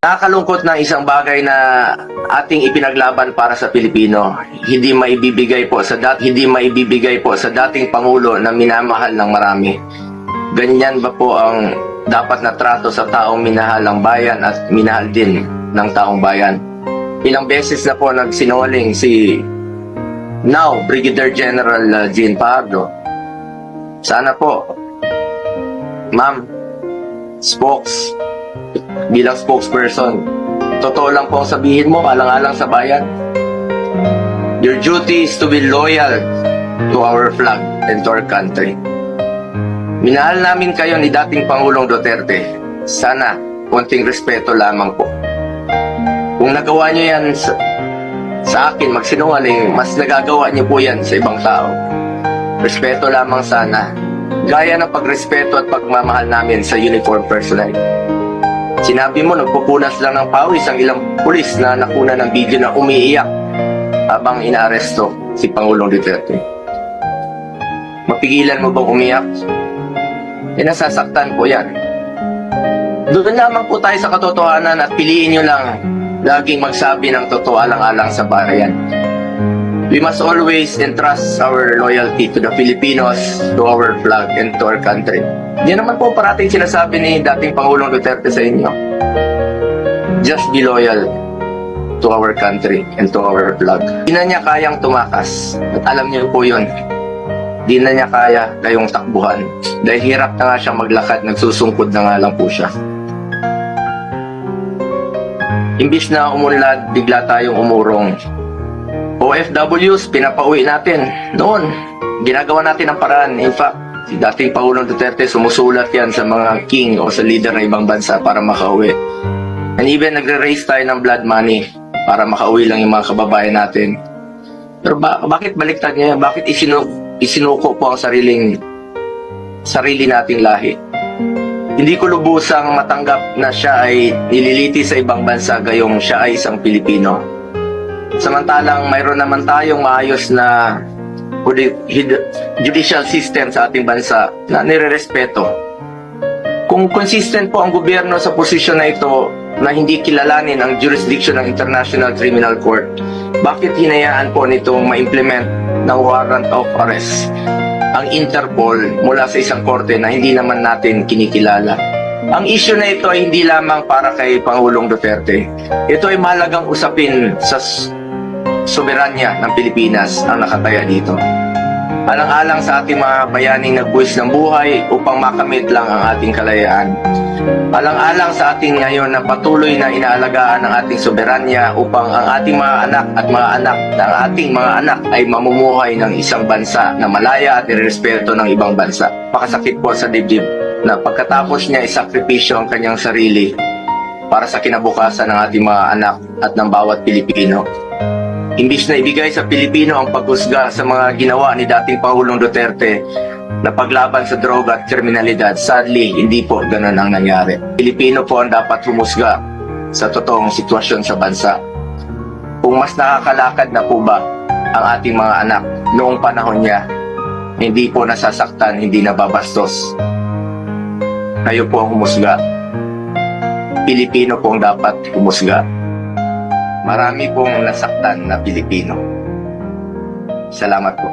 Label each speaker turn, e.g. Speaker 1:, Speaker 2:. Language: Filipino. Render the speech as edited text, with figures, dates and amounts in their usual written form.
Speaker 1: Nakakalungkot na isang bagay na ating ipinaglaban para sa Pilipino, hindi maibibigay po sa dating pangulo na minamahal ng marami. Ganyan ba po ang dapat na trato sa taong minahal ng bayan at minahal din ng taong bayan? Ilang beses na po nagsinungaling si now Brigadier General Jean Pardo. Sana po, ma'am, bilang spokesperson, totoo lang po ang sabihin mo, alang-alang sa bayan. Your duty is to be loyal to our flag and to our country. Minahal namin kayo ni dating Pangulong Duterte. Sana, konting respeto lamang po. Kung nagawa nyo yan sa akin, magsinungaling, mas nagagawa nyo po yan sa ibang tao. Respeto lamang sana. Gaya ng pagrespeto at pagmamahal namin sa uniform personnel. Sinabi mo, nagpupunas lang ng pawis ang ilang pulis na nakuna ng video na umiiyak habang inaaresto si Pangulong Duterte. Mapigilan mo bang umiyak? Nasasaktan po yan. Doon lamang po tayo sa katotohanan at piliin nyo lang laging magsabi ng totoo alang-alang sa bayan. We must always entrust our loyalty to the Filipinos, to our flag, and to our country. Yan naman po parating sinasabi ni dating Pangulong Duterte sa inyo. Just be loyal to our country and to our flag. Di na niya kayang tumakas. At alam niyo po yun. Di na niya kaya kayong takbuhan. Dahil hirap na nga siyang maglakad, nagsusungkod na nga lang po siya. Imbis na umunlad, bigla tayong umurong. OFWs, pinapauwi natin. Noon, ginagawa natin ang paraan. In fact, si dating Pangulong Duterte, sumusulat yan sa mga king o sa leader ng ibang bansa para makauwi. And even nagre-raise tayo ng blood money para makauwi lang yung mga kababayan natin. Pero bakit baliktad niya? Bakit isinuko po ang sarili nating lahi? Hindi ko lubusang matanggap na siya ay nililiti sa ibang bansa gayong siya ay isang Pilipino. Samantalang mayroon naman tayong maayos na judicial system sa ating bansa na nirerespeto. Kung consistent po ang gobyerno sa posisyon na ito na hindi kilalanin ang jurisdiction ng International Criminal Court, bakit hinayaan po nitong ma-implement ng warrant of arrest ang Interpol mula sa isang korte na hindi naman natin kinikilala? Ang issue na ito ay hindi lamang para kay Pangulong Duterte. Ito ay mahalagang usapin sa soberanya ng Pilipinas ang nakataya dito. Alang-alang sa ating mga bayaning nagbuwis ng buhay upang makamit lang ang ating kalayaan. Alang-alang sa ating ngayon na patuloy na inaalagaan ng ating soberanya upang ang ating mga anak at mga anak ng ating mga anak ay mamumuhay ng isang bansa na malaya at irespeto ng ibang bansa. Pakasakit po sa dibdib na pagkatapos niya isakripisyo ang kanyang sarili para sa kinabukasan ng ating mga anak at ng bawat Pilipino. Imbis na ibigay sa Pilipino ang paghusga sa mga ginawa ni dating Pangulong Duterte na paglaban sa droga at kriminalidad, sadly, hindi po ganun ang nangyari. Pilipino po ang dapat humusga sa totoong sitwasyon sa bansa. Kung mas nakakalakad na po ba ang ating mga anak noong panahon niya, hindi po nasasaktan, hindi nababastos. Kayo po ang humusga. Pilipino po ang dapat humusga. Marami pong nasaktan na Pilipino. Salamat po.